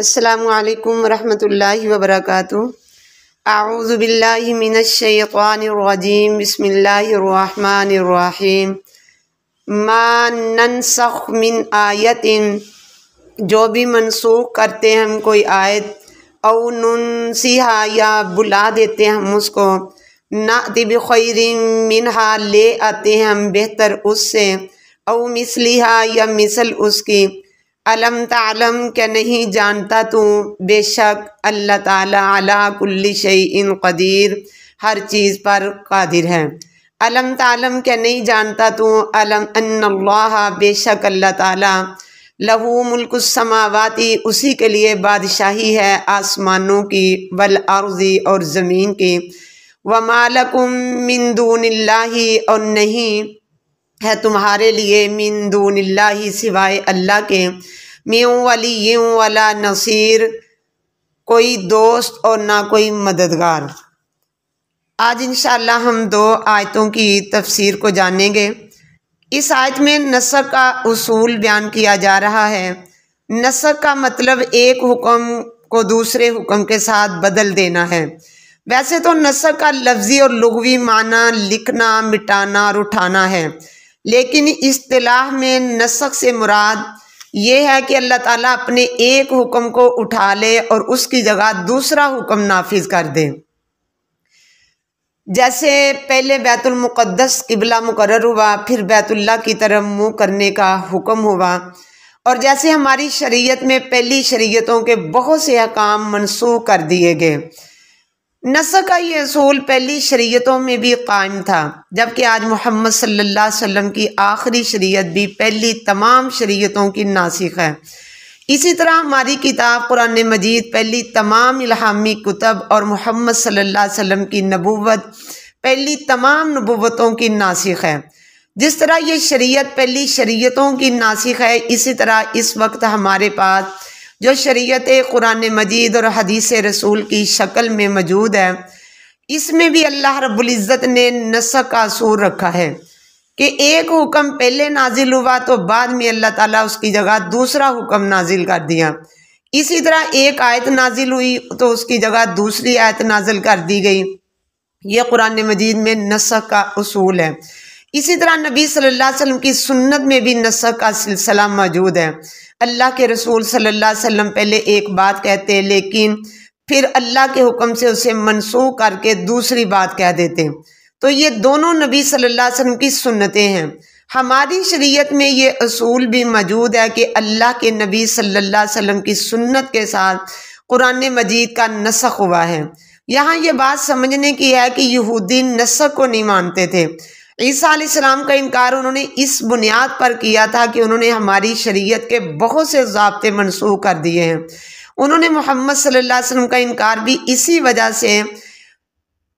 अस्सलामु अलैकुम रहमतुल्लाहि व बरकातुहू। अऊज़ु बिल्लाहि मिनश शैतानिर रजीम। बिस्मिल्लाहिर रहमानिर रहीम। मा ननसख मिन आयतिन, जो भी मनसूख करते हैं हम कोई आयत, औ नुनसिहा या बुला देते हैं हम उसको, नाति बिखैरिन मिनहा ले आते हैं हम बेहतर उससे, औ मिसलिहा या मिसल उसकी। अलम तालम, क्या नहीं जानता तू, बेशक अल्लाह ताला अला कुल्ली शैइन कदीर, हर चीज़ पर कादिर है। अलम तालम, क्या नहीं जानता तू, अलम अन्नल्लाह, बेशक अल्लाह ताला, लहू मुल्कुस समावाती, उसी के लिए बादशाही है आसमानों की, वल अर्ज़ी और ज़मीन की, वमा लकुम मिन दूनिल्लाही, और नहीं है तुम्हारे लिए मिन दूनिल्लाही सिवाय अल्लाह के, मिन वलिय्यिन वला नसीर, कोई दोस्त और ना कोई मददगार। आज इंशाअल्लाह हम दो आयतों की तफसीर को जानेंगे। इस आयत में नसख का उसूल बयान किया जा रहा है। नसख का मतलब एक हुक्म को दूसरे हुक्म के साथ बदल देना है। वैसे तो नसख का लफ्ज़ी और लुग़वी माना लिखना, मिटाना और उठाना है, लेकिन इस्तिलाह में नसख से मुराद ये है कि अल्लाह ताला अपने एक हुक्म को उठा ले और उसकी जगह दूसरा हुक्म नाफिज कर दे। जैसे पहले बैतुल मुक़द्दस किबला मुकर्रर हुआ, फिर बैतुल्लाह की तरफ मुँह करने का हुक्म हुआ, और जैसे हमारी शरीयत में पहली शरीयतों के बहुत से अहकाम मनसूख कर दिए गए। नसख का ये असूल पहली शरीयतों में भी कायम था, जबकि आज मोहम्मद सल्लल्लाहु अलैहि वसल्लम की आखिरी शरीयत भी पहली तमाम शरीयतों की नासिख है। इसी तरह हमारी किताब कुरान मजीद पहली तमाम इल्हामी कुतब और मोहम्मद सल्लल्लाहु अलैहि वसल्लम की नबूवत पहली तमाम नबूवतों की नासिख है। जिस तरह ये शरीयत पहली शरीयतों की नासिख है, इसी तरह इस वक्त हमारे पास जो शरीयत कुरान मजीद और हदीस रसूल की शक्ल में मौजूद है, इसमें भी अल्लाह रब्बुल इज़्ज़त ने नसख का असूल रखा है कि एक हुक्म पहले नाजिल हुआ तो बाद में अल्लाह ताला उसकी जगह दूसरा हुक्म नाजिल कर दिया। इसी तरह एक आयत नाजिल हुई तो उसकी जगह दूसरी आयत नाजिल कर दी गई। ये कुरान मजीद में नसख का उसूल है। इसी तरह नबी सल्लल्लाहु अलैहि वसल्लम की सुन्नत में भी नसख का सिलसिला मौजूद है। अल्लाह के रसूल सल्लल्लाहु अलैहि वसल्लम पहले एक बात कहते हैं, लेकिन फिर अल्लाह के हुक्म से उसे मनसूख करके दूसरी बात कह देते हैं। तो ये दोनों नबी सल्लल्लाहु अलैहि वसल्लम की सुन्नतें हैं। हमारी शरीयत में ये असूल भी मौजूद है कि अल्लाह के नबी सल्लल्लाहु अलैहि वसल्लम की सुन्नत के साथ कुरान मजीद का नसख हुआ है। यहाँ ये बात समझने की है कि यहूदी नसख को नहीं मानते थे। ईसा अलैहिस्सलाम का इनकार उन्होंने इस बुनियाद पर किया था कि उन्होंने हमारी शरीयत के बहुत से ज़ाब्ते मनसूख कर दिए हैं। उन्होंने मोहम्मद सल्लल्लाहु अलैहि वसल्लम का इनकार भी इसी वजह से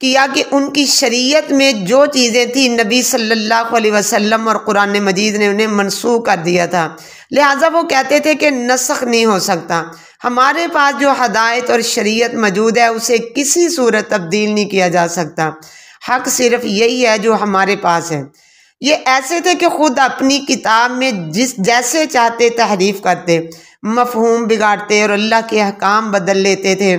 किया कि उनकी शरीयत में जो चीज़ें थी नबी सल्लल्लाहु अलैहि वसल्लम और कुरान मजीद ने उन्हें मनसूख कर दिया था। लिहाजा वो कहते थे कि नसख नहीं हो सकता। हमारे पास जो हदायत और शरीयत मौजूद है उसे किसी सूरत तब्दील नहीं किया जा सकता। हक सिर्फ यही है जो हमारे पास है। ये ऐसे थे कि खुद अपनी किताब में जिस जैसे चाहते तहरीफ करते, मफहूम बिगाड़ते और अल्लाह के अहकाम बदल लेते थे,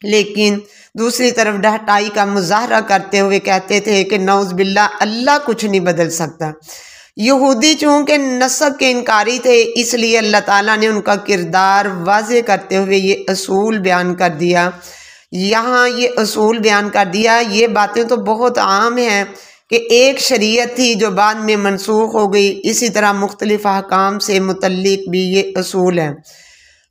लेकिन दूसरी तरफ ढहटाई का मुजाहरा करते हुए कहते थे कि नौज़ बिल्लाह, अल्लाह कुछ नहीं बदल सकता। यहूदी चूँकि नसख के इनकारी थे, इसलिए अल्लाह ताला ने उनका किरदार वाज़े करते हुए ये असूल बयान कर दिया। यहाँ ये असूल बयान कर दिया। ये बातें तो बहुत आम हैं कि एक शरीयत थी जो बाद में मनसूख हो गई। इसी तरह मुख्तलिफ अहकाम से मुतल्लिक भी ये असूल है।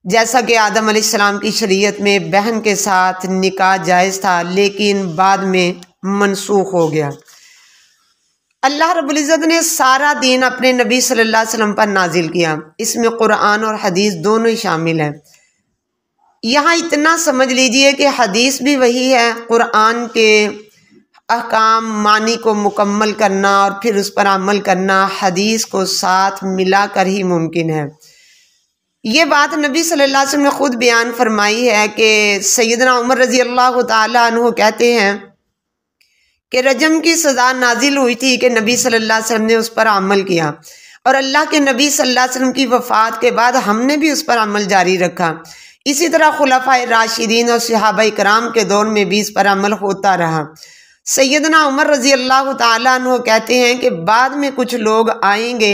जैसा कि आदम अलैहिस्सलाम की शरीयत में बहन के साथ निकाह जायज़ था, लेकिन बाद में मनसूख हो गया। अल्लाह रब्बुल इज़्ज़त ने सारा दीन अपने नबी सल्लल्लाहु अलैहि वसल्लम पर नाजिल किया। इसमें कुरान और हदीस दोनों ही शामिल हैं। यहाँ इतना समझ लीजिए कि हदीस भी वही है। कुरान के अहकाम मानी को मुकम्मल करना और फिर उस पर अमल करना हदीस को साथ मिलाकर ही मुमकिन है। ये बात नबी सल्लल्लाहु अलैहि वसल्लम ने खुद बयान फरमाई है कि सैयदना उमर रज़ी अल्लाह ताला अन्हु कहते हैं कि रजम की सज़ा नाजिल हुई थी कि नबी सल्लल्लाहु अलैहि वसल्लम ने उस पर अमल किया, और अल्लाह के नबी सल्लल्लाहु अलैहि वसल्लम की वफ़ात के बाद हमने भी उस पर अमल जारी रखा। इसी तरह खुलफाए राशिदीन और सहाबाए कराम के दौर में भी इस पर अमल होता रहा। सैयदना उमर रजी अल्लाह ताला अन्हु कहते हैं कि बाद में कुछ लोग आएंगे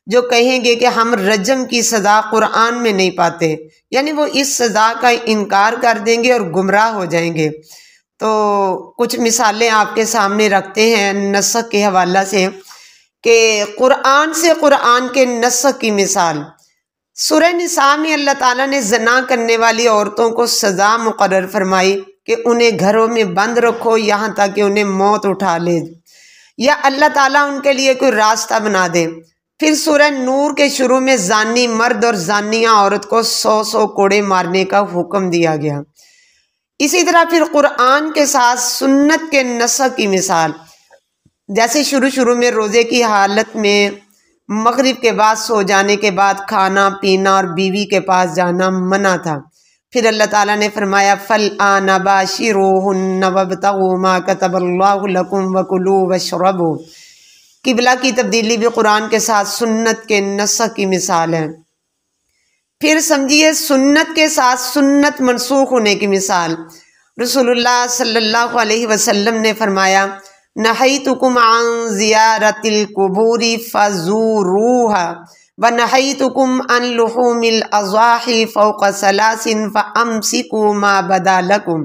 जो कहेंगे कि हम रजम की सज़ा कुरान में नहीं पाते, यानी वो इस सज़ा का इनकार कर देंगे और गुमराह हो जाएंगे। तो कुछ मिसालें आपके सामने रखते हैं नस्ख के हवाला से कि कुरान से कुरान के नस्ख की मिसाल सूरह निसा में अल्लाह ताला ने ज़ना करने वाली औरतों को सज़ा मुकर्रर फरमाई कि उन्हें घरों में बंद रखो यहाँ तक कि उन्हें मौत उठा ले, या अल्लाह ताला उनके लिए कोई रास्ता बना दे। फिर सूरह नूर के शुरू में जानी मर्द और जानिया औरत को 100 कोड़े मारने का हुक्म दिया गया। इसी तरह फिर कुरान के साथ सुन्नत के नस्ख की मिसाल, जैसे शुरू में रोज़े की हालत में मगरिब के बाद सो जाने के बाद खाना पीना और बीवी के पास जाना मना था। फिर अल्लाह ताला ने फरमाया फल आना बाशिरूहुन्ना वब्तगू मा कतबल्लाहु लकुम वकुलू वशरबू। किबला की तब्दीली भी कुरान के साथ सुन्नत के नस्ख की मिसाल है। फिर समझिए सुन्नत के साथ सुन्नत मनसूख होने की मिसाल, रसूलुल्लाह सल्लल्लाहु अलैहि वसल्लम ने फरमाया नहैतुकुम अन ज़ियारतिल कुबूरी फज़ूरूहा व नहैतुकुम अन लुहूमिल अज़ाही फ़ौक़ सलासिन फ़अम्सिकू मा बदा लकुम।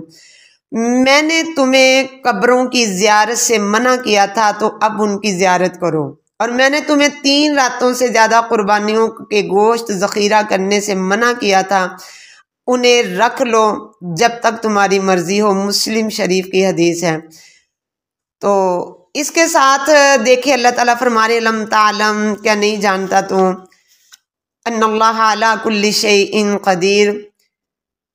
मैंने तुम्हें कब्रों की ज़ियारत से मना किया था तो अब उनकी ज़ियारत करो, और मैंने तुम्हें 3 रातों से ज़्यादा कुर्बानियों के गोश्त ज़ख़ीरा करने से मना किया था, उन्हें रख लो जब तक तुम्हारी मर्ज़ी हो। मुस्लिम शरीफ की हदीस है। तो इसके साथ देखिए अल्लाह ताला फरमाने लम तालम, क्या नहीं जानता तू, अन्नल्लाह अला कुल्ली शैइन क़दीर।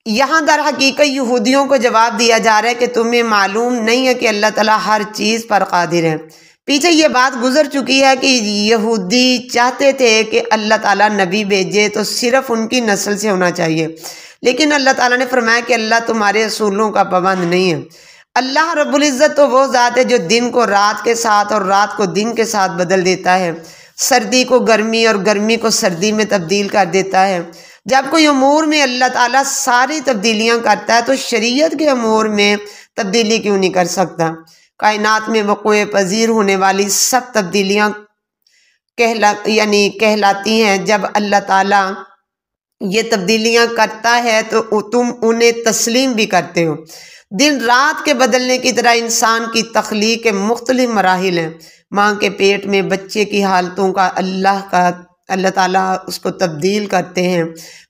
यहाँ दर हकीकत यहूदियों को जवाब दिया जा रहा है कि तुम्हें मालूम नहीं है कि अल्लाह ताला हर चीज़ पर कादिर है। पीछे ये बात गुजर चुकी है कि यहूदी चाहते थे कि अल्लाह ताला नबी भेजे तो सिर्फ उनकी नस्ल से होना चाहिए, लेकिन अल्लाह ताला ने फरमाया कि अल्लाह तुम्हारे असूलों का पाबंद नहीं है। अल्लाह रब्बुल इज़्ज़त तो वो ज़ात है जो दिन को रात के साथ और रात को दिन के साथ बदल देता है, सर्दी को गर्मी और गर्मी को सर्दी में तब्दील कर देता है। जब कोई अमूर में अल्लाह ताला सारी तब्दीलियां करता है तो शरीयत के अमूर में तब्दीली क्यों नहीं कर सकता। कायनात में वक़ूए पजीर होने वाली सब तब्दीलियां कहलाती हैं। जब अल्लाह ताला ये तब्दीलियां करता है तो तुम उन्हें तस्लीम भी करते हो। दिन रात के बदलने की तरह इंसान की तख्लीक के मुख्तलिफ मराहिल हैं। माँ के पेट में बच्चे की हालतों का अल्लाह ताला उसको तब्दील करते हैं,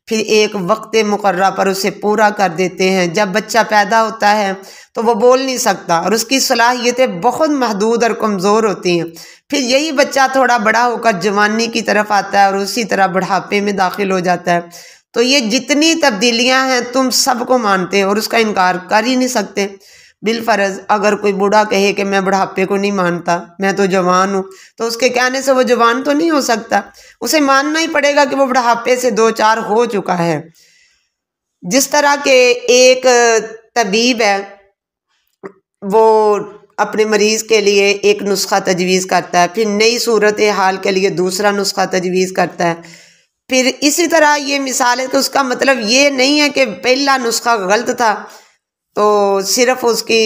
फिर एक वक्त मुकर्रर पर उसे पूरा कर देते हैं। जब बच्चा पैदा होता है तो वो बोल नहीं सकता और उसकी सलाहियतें बहुत महदूद और कमज़ोर होती हैं। फिर यही बच्चा थोड़ा बड़ा होकर जवानी की तरफ आता है और उसी तरह बुढ़ापे में दाखिल हो जाता है। तो ये जितनी तब्दीलियां हैं तुम सबको मानते हो और उसका इनकार कर ही नहीं सकते। बिलफर्ज अगर कोई बूढ़ा कहे कि मैं बुढ़ापे को नहीं मानता, मैं तो जवान हूँ, तो उसके कहने से वो जवान तो नहीं हो सकता, उसे मानना ही पड़ेगा कि वो बुढ़ापे से 2-4 हो चुका है। जिस तरह के एक तबीब है वो अपने मरीज़ के लिए एक नुस्खा तजवीज़ करता है, फिर नई सूरत हाल के लिए दूसरा नुस्खा तजवीज़ करता है, फिर इसी तरह ये मिसाल है कि उसका मतलब ये नहीं है कि पहला नुस्खा गलत था तो सिर्फ उसकी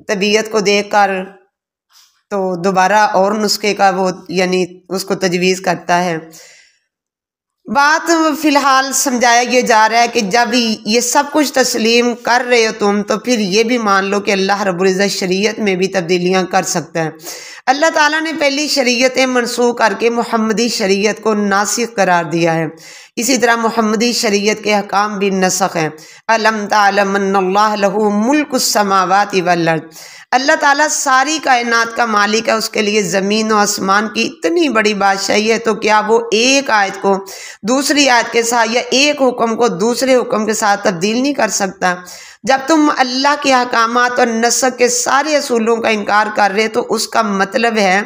तबीयत को देखकर तो दोबारा और नुस्खे का वो यानी उसको तजवीज़ करता है। बात फ़िलहाल समझाया ये जा रहा है कि जब ये सब कुछ तस्लीम कर रहे हो तुम, तो फिर ये भी मान लो कि अल्लाह रब्बुल इज़्ज़त शरीयत में भी तब्दीलियां कर सकता है। अल्लाह ताला ने पहली शरीयतें मनसूख करके मुहम्मदी शरीयत को नासिख करार दिया है। इसी तरह मुहम्मदी शरीयत के अहकाम भी नसख हैं। अलम तालम अन्नल्लाह लहू मुल्कुस समावाति वल अर्द। अल्लाह ताला सारी कायनात का मालिक है, उसके लिए ज़मीन और आसमान की इतनी बड़ी बादशाही है, तो क्या वो एक आयत को दूसरी आयत के साथ या एक हुक्म को दूसरे हुक्म के साथ तब्दील नहीं कर सकता। जब तुम अल्लाह के अहकामात और नस्ख के सारे असूलों का इनकार कर रहे तो उसका मतलब है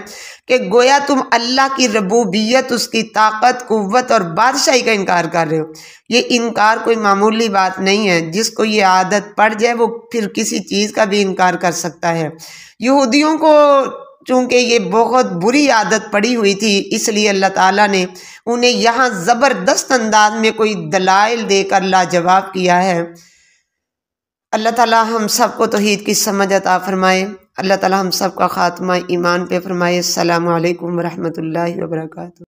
कि गोया तुम अल्लाह की रबूबियत, उसकी ताकत, कुव्वत और बादशाही का इनकार कर रहे हो। ये इनकार कोई मामूली बात नहीं है। जिसको ये आदत पड़ जाए वो फिर किसी चीज़ का भी इनकार कर सकता है। यहूदियों को चूँकि ये बहुत बुरी आदत पड़ी हुई थी, इसलिए अल्लाह ताला ने उन्हें यहाँ ज़बरदस्त अंदाज में कोई दलाइल देकर लाजवाब किया है। अल्लाह ताला हम सबको तौहीद की समझ अता फरमाए। अल्लाह ताला हम सब का ख़ात्मा ईमान पे फरमाए। अस्सलामु अलैकुम व रहमतुल्लाहि व बरकातुहू।